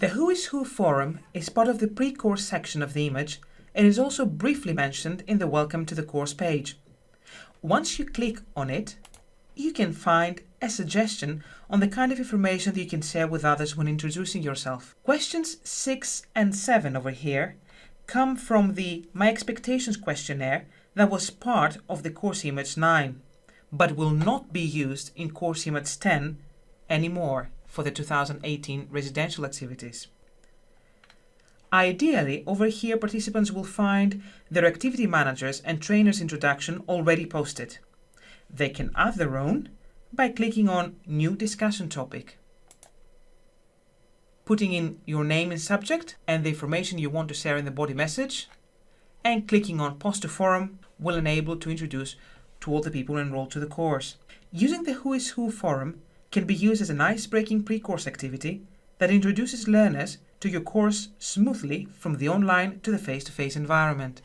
The Who is Who forum is part of the pre-course section of the image and is also briefly mentioned in the Welcome to the Course page. Once you click on it, you can find a suggestion on the kind of information that you can share with others when introducing yourself. Questions 6 and 7 over here come from the My Expectations questionnaire that was part of the Course Image 9, but will not be used in Course Image 10 anymore for the 2018 residential activities. Ideally, over here participants will find their activity managers and trainers introduction already posted. They can add their own by clicking on New Discussion Topic. Putting in your name and subject and the information you want to share in the body message, and clicking on Post to Forum will enable to introduce to all the people enrolled to the course. Using the Who is Who forum can be used as an ice-breaking pre-course activity that introduces learners to your course smoothly from the online to the face-to-face environment.